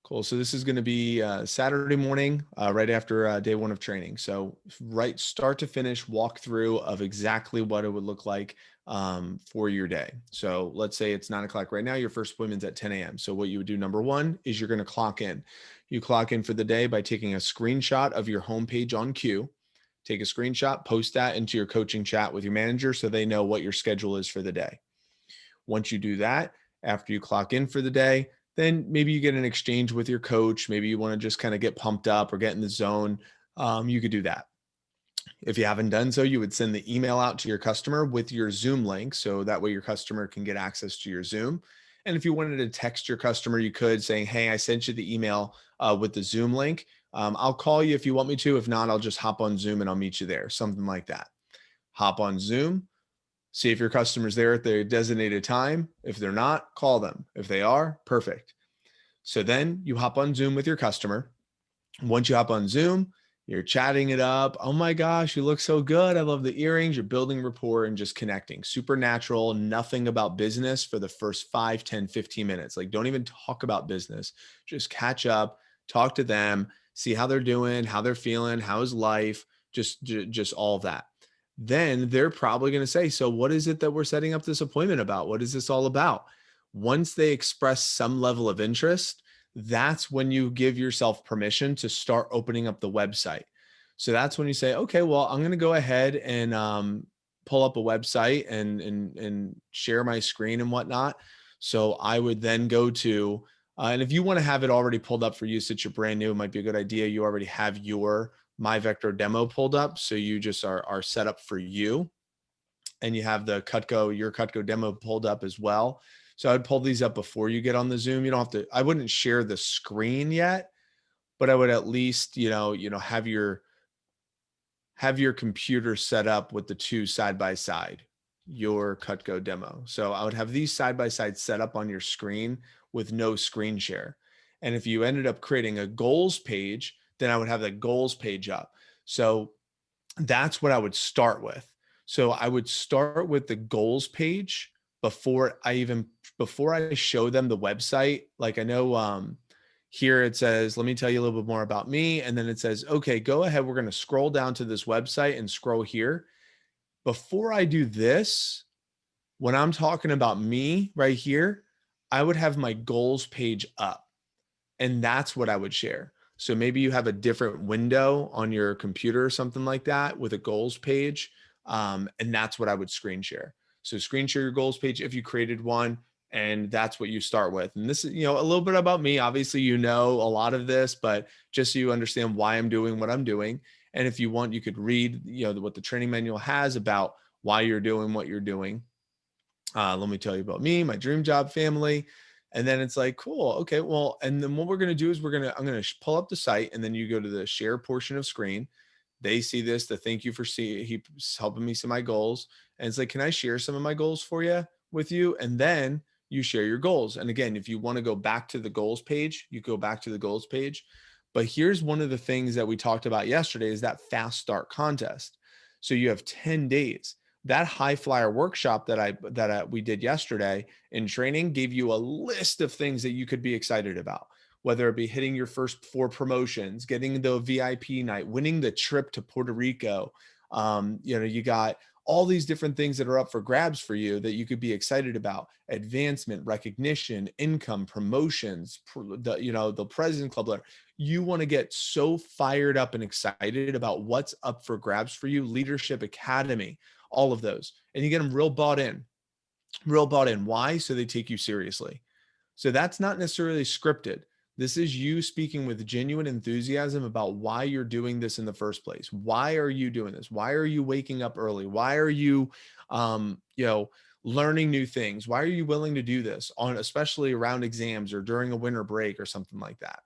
Cool. So this is going to be Saturday morning, right after day one of training. So right, start to finish walkthrough of exactly what it would look like for your day. So let's say it's 9 o'clock right now. Your first appointment's at 10 a.m. So what you would do, number one, is you're going to clock in. You clock in for the day by taking a screenshot of your homepage on cue. Take a screenshot, post that into your coaching chat with your manager so they know what your schedule is for the day. Once you do that, after you clock in for the day, then maybe you get an exchange with your coach. Maybe you want to just kind of get pumped up or get in the zone. You could do that. If you haven't done so, you would send the email out to your customer with your Zoom link. So that way your customer can get access to your Zoom. And if you wanted to text your customer, you could saying, hey, I sent you the email with the Zoom link. I'll call you if you want me to. If not, I'll just hop on Zoom and I'll meet you there. Something like that. Hop on Zoom. See if your customer's there at the designated time. If they're not, call them. If they are, perfect. So then you hop on Zoom with your customer. Once you hop on Zoom, you're chatting it up. Oh my gosh, you look so good. I love the earrings. You're building rapport and just connecting. Supernatural, nothing about business for the first 5, 10, 15 minutes. Like, don't even talk about business. Just catch up, talk to them, see how they're doing, how they're feeling, how's life, just all of that. Then they're probably going to say, so what is it that we're setting up this appointment about? What is this all about? Once they express some level of interest, that's when you give yourself permission to start opening up the website. So that's when you say, okay, well, I'm going to go ahead and pull up a website and share my screen and whatnot. So I would then go to, and if you want to have it already pulled up for you since you're brand new, it might be a good idea. You already have your My Vector demo pulled up. So you just are set up for you, and you have the your Cutco demo pulled up as well. So I'd pull these up before you get on the Zoom. You don't have to, I wouldn't share the screen yet, but I would at least, have your computer set up with the two side by side, your Cutco demo. So I would have these side by side set up on your screen with no screen share. And if you ended up creating a goals page, then I would have the goals page up. So that's what I would start with. So I would start with the goals page before I show them the website. Like, I know here it says, let me tell you a little bit more about me. And then it says, okay, go ahead. We're going to scroll down to this website and scroll here. Before I do this, when I'm talking about me right here, I would have my goals page up, and that's what I would share. So maybe you have a different window on your computer or something like that with a goals page. And that's what I would screen share. So screen share your goals page if you created one, and that's what you start with. And this is, a little bit about me. Obviously, a lot of this, but just so you understand why I'm doing what I'm doing. And if you want, you could read, what the training manual has about why you're doing what you're doing. Let me tell you about me, my dream job, family. And then it's like, cool. Okay. Well, and then what we're going to do is I'm going to pull up the site, and then you go to the share portion of screen. They see this, the thank you for he's helping me see my goals. And it's like, can I share some of my goals for you with you? And then you share your goals. And again, if you want to go back to the goals page, you go back to the goals page. But here's one of the things that we talked about yesterday is that fast start contest. So you have 10 days. That high flyer workshop that we did yesterday in training gave you a list of things that you could be excited about, whether it be hitting your first 4 promotions, getting the VIP night, winning the trip to Puerto Rico. You got all these different things that are up for grabs for you that you could be excited about: advancement, recognition, income, promotions, the President Club letter. You want to get so fired up and excited about what's up for grabs for you: Leadership Academy, all of those. And you get them real bought in. Why? So they take you seriously. So that's not necessarily scripted. This is you speaking with genuine enthusiasm about why you're doing this in the first place. Why are you doing this? Why are you waking up early? Why are you, learning new things? Why are you willing to do this especially around exams or during a winter break or something like that?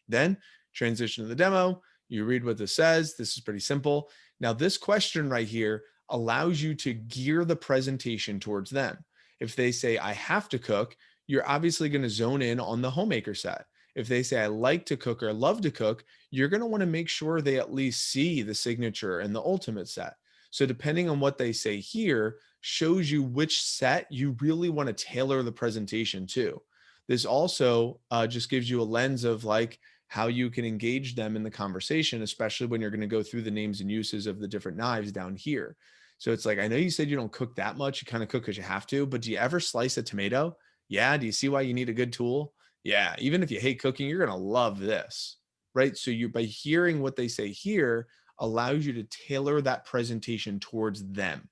Then transition to the demo. You read what this says. This is pretty simple. Now, this question right here allows you to gear the presentation towards them. If they say, I have to cook, you're obviously going to zone in on the homemaker set. If they say, I like to cook or love to cook, you're going to want to make sure they at least see the signature and the ultimate set. So depending on what they say here shows you which set you really want to tailor the presentation to. This also just gives you a lens of like how you can engage them in the conversation, especially when you're going to go through the names and uses of the different knives down here. So it's like, I know you said you don't cook that much. You kind of cook because you have to, but do you ever slice a tomato? Yeah. Do you see why you need a good tool? Yeah. Even if you hate cooking, you're going to love this. Right. So you, by hearing what they say here, allows you to tailor that presentation towards them.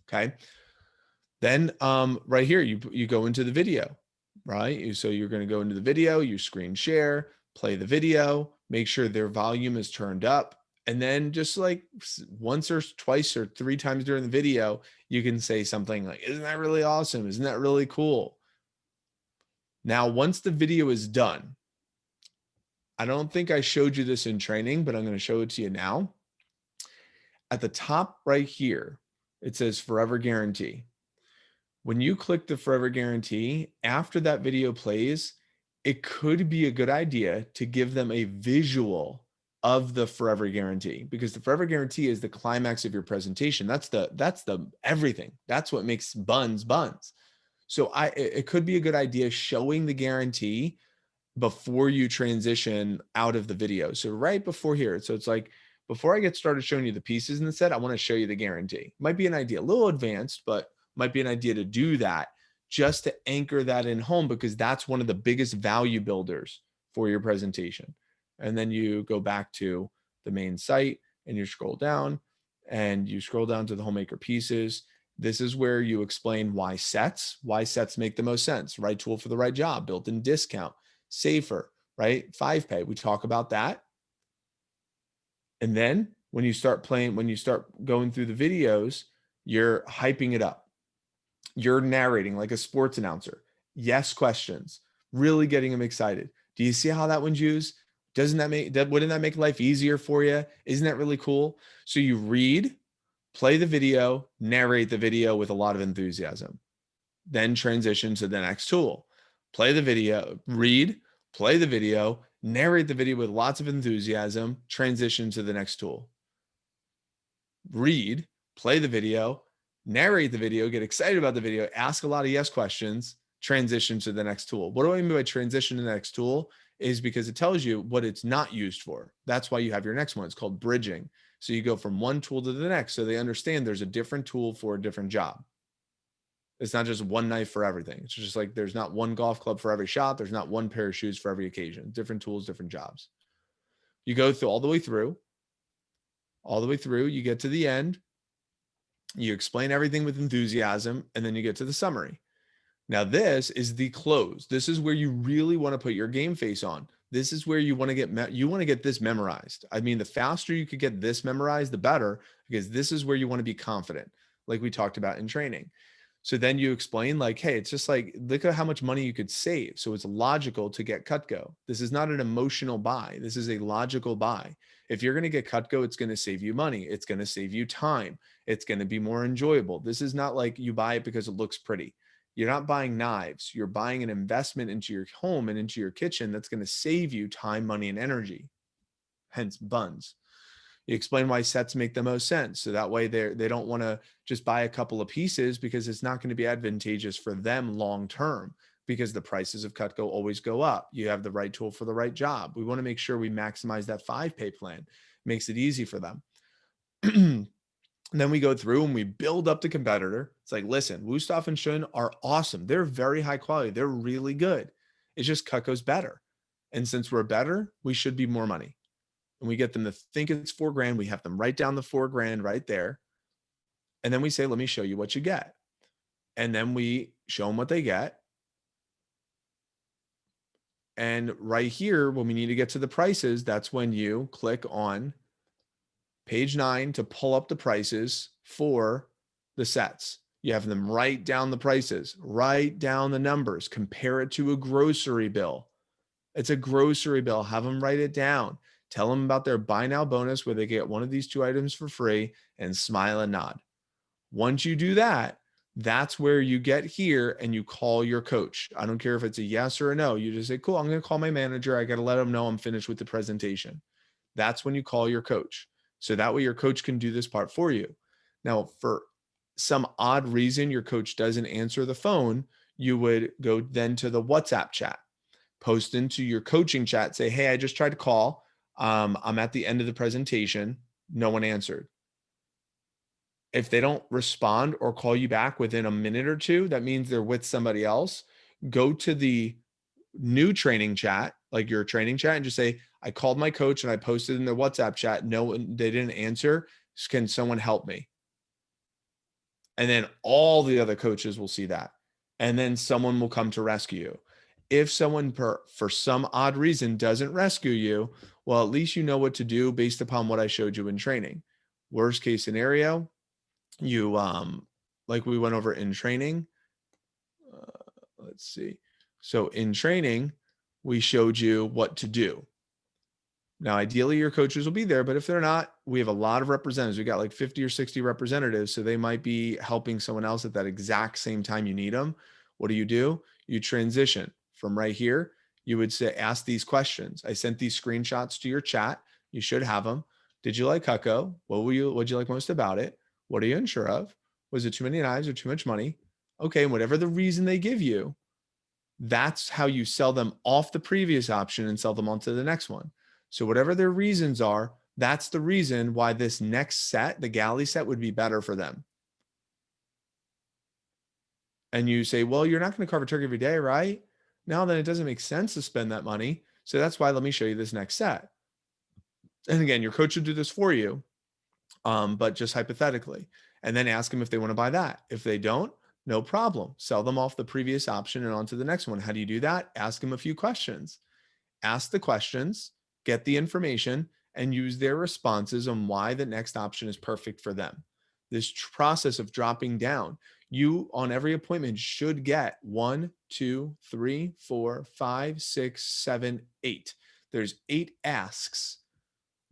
Okay. Then right here, you go into the video, right? So you're going to go into the video, you screen share, play the video, make sure their volume is turned up. And then just like once or twice or three times during the video, you can say something like, isn't that really awesome? Isn't that really cool? Now, once the video is done, I don't think I showed you this in training, but I'm going to show it to you now. At the top right here, it says forever guarantee. When you click the forever guarantee, after that video plays, it could be a good idea to give them a visual of the forever guarantee, because the forever guarantee is the climax of your presentation. That's the everything. That's what makes buns buns. So it could be a good idea showing the guarantee before you transition out of the video. So right before here. So it's like, before I get started showing you the pieces in the set, I want to show you the guarantee. Might be an idea, a little advanced, but might be an idea to do that just to anchor that in home, because that's one of the biggest value builders for your presentation. And then you go back to the main site and you scroll down to the homemaker pieces. This is where you explain why sets make the most sense, right tool for the right job, built-in discount, safer, right? 5 pay. We talk about that. And then when you start going through the videos, you're hyping it up. You're narrating like a sports announcer. Yes, questions, really getting them excited. Do you see how that one's used? Wouldn't that make life easier for you? Isn't that really cool? So you read, play the video, narrate the video with a lot of enthusiasm, then transition to the next tool. Play the video, read, play the video, narrate the video with lots of enthusiasm, transition to the next tool. Read, play the video, narrate the video, get excited about the video, ask a lot of yes questions, transition to the next tool. What do I mean by transition to the next tool? Is because it tells you what it's not used for. That's why you have your next one. It's called bridging. So you go from one tool to the next. So they understand there's a different tool for a different job. It's not just one knife for everything. It's just like there's not one golf club for every shot. There's not one pair of shoes for every occasion. Different tools, different jobs. You go through all the way through, you get to the end, you explain everything with enthusiasm, and then you get to the summary. Now, this is the close. This is where you really want to put your game face on. This is where you want to get this memorized. I mean, the faster you could get this memorized, the better, because this is where you want to be confident, like we talked about in training. So then you explain like, hey, it's just like, look at how much money you could save. So it's logical to get Cutco. This is not an emotional buy. This is a logical buy. If you're going to get Cutco, it's going to save you money. It's going to save you time. It's going to be more enjoyable. This is not like you buy it because it looks pretty. You're not buying knives. You're buying an investment into your home and into your kitchen that's going to save you time, money, and energy. Hence buns. You explain why sets make the most sense. So that way they don't want to just buy a couple of pieces, because it's not going to be advantageous for them long term, because the prices of Cutco always go up. You have the right tool for the right job. We want to make sure we maximize that 5-pay plan. Makes it easy for them. Then we go through and we build up the competitor. It's like, listen, Wusthof and Shun are awesome. They're very high quality. They're really good. It's just Cutco's better. And since we're better, we should be more money. And we get them to think it's $4,000. We have them write down the $4,000 right there. And then we say, let me show you what you get. And then we show them what they get. And right here, when we need to get to the prices, that's when you click on page 9 to pull up the prices for the sets. You have them write down the prices, write down the numbers, compare it to a grocery bill. It's a grocery bill. Have them write it down. Tell them about their buy now bonus where they get one of these 2 items for free, and smile and nod. Once you do that, that's where you get here and you call your coach. I don't care if it's a yes or a no. You just say, cool, I'm going to call my manager. I got to let him know I'm finished with the presentation. That's when you call your coach. So that way your coach can do this part for you. Now, for some odd reason, your coach doesn't answer the phone, you would go then to the WhatsApp chat, post into your coaching chat, say, hey, I just tried to call. I'm at the end of the presentation. No one answered. If they don't respond or call you back within a minute or two, that means they're with somebody else. Go to the new training chat, like your training chat, and just say, I called my coach and I posted in their WhatsApp chat. No, they didn't answer. Can someone help me? And then all the other coaches will see that. And then someone will come to rescue you. If someone for some odd reason doesn't rescue you, well, at least you know what to do based upon what I showed you in training. Worst case scenario, you like we went over in training. Let's see. So in training, we showed you what to do. Now, ideally, your coaches will be there, but if they're not, we have a lot of representatives. We got like 50 or 60 representatives, so they might be helping someone else at that exact same time you need them. What do? You transition from right here. You would say, ask these questions. I sent these screenshots to your chat. You should have them. Did you like Cutco? What'd you like most about it? What are you unsure of? Was it too many knives or too much money? Okay, and whatever the reason they give you, that's how you sell them off the previous option and sell them onto the next one. So whatever their reasons are, that's the reason why this next set, the galley set, would be better for them. And you say, well, you're not going to carve a turkey every day, right? No, then it doesn't make sense to spend that money. So that's why let me show you this next set. And again, your coach will do this for you, but just hypothetically. And then ask them if they want to buy that. If they don't, no problem. Sell them off the previous option and on to the next one. How do you do that? Ask them a few questions. Ask the questions, get the information, and use their responses on why the next option is perfect for them. This process of dropping down, you on every appointment should get 1, 2, 3, 4, 5, 6, 7, 8. There's 8 asks.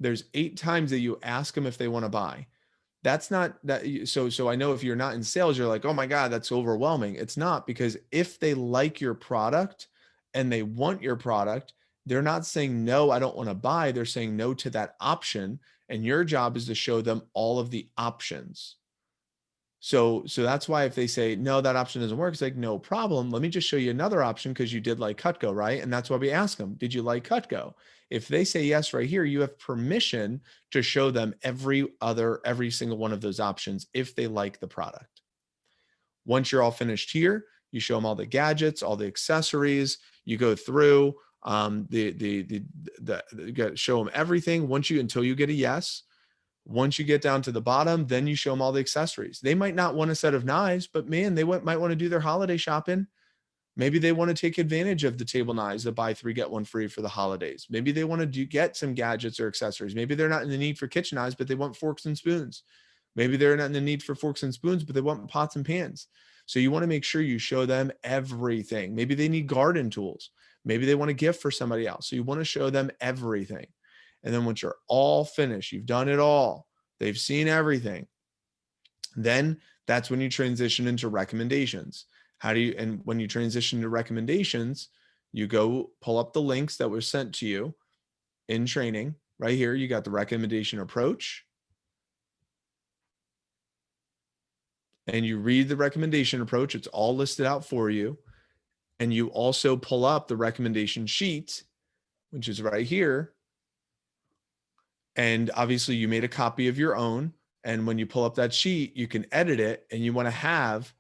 There's 8 times that you ask them if they want to buy. That's not that. So I know if you're not in sales, you're like, oh my God, that's overwhelming. It's not, because if they like your product and they want your product, they're not saying, no, I don't want to buy. They're saying no to that option. And your job is to show them all of the options. So that's why if they say, no, that option doesn't work, it's like, no problem. Let me just show you another option because you did like Cutco, right? And that's why we ask them, did you like Cutco? If they say yes right here, you have permission to show them every single one of those options if they like the product. Once you're all finished here, you show them all the gadgets, all the accessories, you go through show them everything until you get a yes. Once you get down to the bottom, then you show them all the accessories. They might not want a set of knives, but man, they might want to do their holiday shopping. Maybe they want to take advantage of the table knives that buy 3, get 1 free for the holidays. Maybe they want to get some gadgets or accessories. Maybe they're not in the need for kitchen knives, but they want forks and spoons. Maybe they're not in the need for forks and spoons, but they want pots and pans. So you want to make sure you show them everything. Maybe they need garden tools. Maybe they want a gift for somebody else. So you want to show them everything. And then once you're all finished, you've done it all, they've seen everything, then that's when you transition into recommendations. And when you transition to recommendations, you go pull up the links that were sent to you in training. Right here, you got the recommendation approach. And you read the recommendation approach. It's all listed out for you. And you also pull up the recommendation sheet, which is right here. And obviously you made a copy of your own. And when you pull up that sheet, you can edit it, and you want to have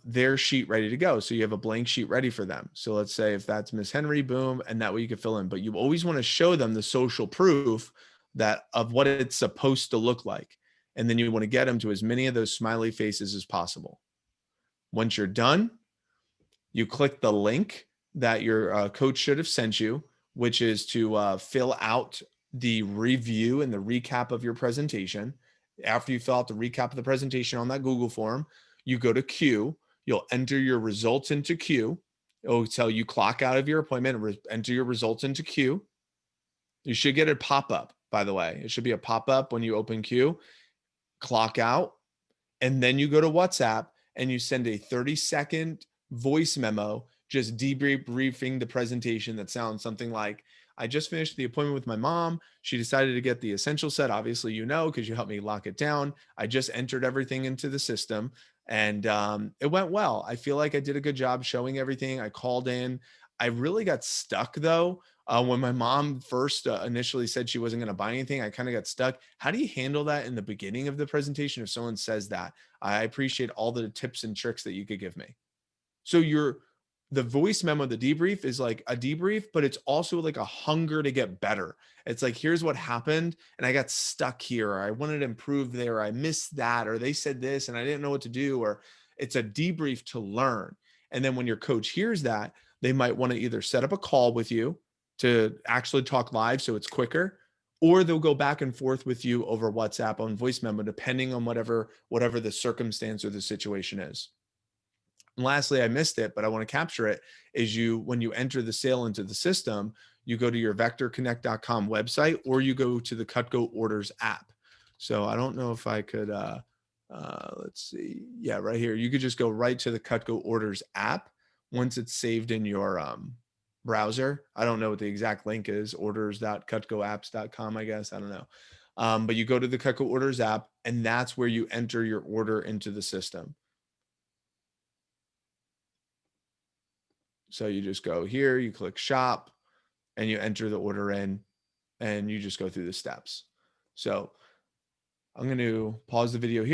their sheet ready to go. So you have a blank sheet ready for them. So let's say if that's Miss Henry, boom, and that way you can fill in. But you always want to show them the social proof of what it's supposed to look like. And then you want to get them to as many of those smiley faces as possible. Once you're done, you click the link that your coach should have sent you, which is to fill out the review and the recap of your presentation. After you fill out the recap of the presentation on that Google form, you go to Q. You'll enter your results into Q. It'll tell you clock out of your appointment, enter your results into Q. You should get a pop-up, by the way. It should be a pop-up when you open Q. Clock out, and then you go to WhatsApp and you send a 30-second voice memo just debriefing the presentation that sounds something like, I just finished the appointment with my mom. She decided to get the essential set. Obviously, because you helped me lock it down. I just entered everything into the system. And it went well. I feel like I did a good job showing everything. I called in. I really got stuck though. When my mom first initially said she wasn't going to buy anything, I kind of got stuck. How do you handle that in the beginning of the presentation if someone says that? I appreciate all the tips and tricks that you could give me. So the voice memo, the debrief is like a debrief, but it's also like a hunger to get better. It's like, here's what happened, and I got stuck here, or I wanted to improve there, or I missed that, or they said this and I didn't know what to do, or it's a debrief to learn. And then when your coach hears that, they might want to either set up a call with you to actually talk live so it's quicker, or they'll go back and forth with you over WhatsApp on voice memo, depending on whatever the circumstance or the situation is. And lastly, I missed it, but I want to capture it, is you when you enter the sale into the system, you go to your vectorconnect.com website or you go to the Cutco Orders app. So I don't know if I could let's see. Yeah, right here. You could just go right to the Cutco Orders app once it's saved in your browser. I don't know what the exact link is, orders.cutcoapps.com, I guess. I don't know. But you go to the Cutco Orders app and that's where you enter your order into the system. So you just go here, you click shop, and you enter the order in, and you just go through the steps. So I'm going to pause the video here.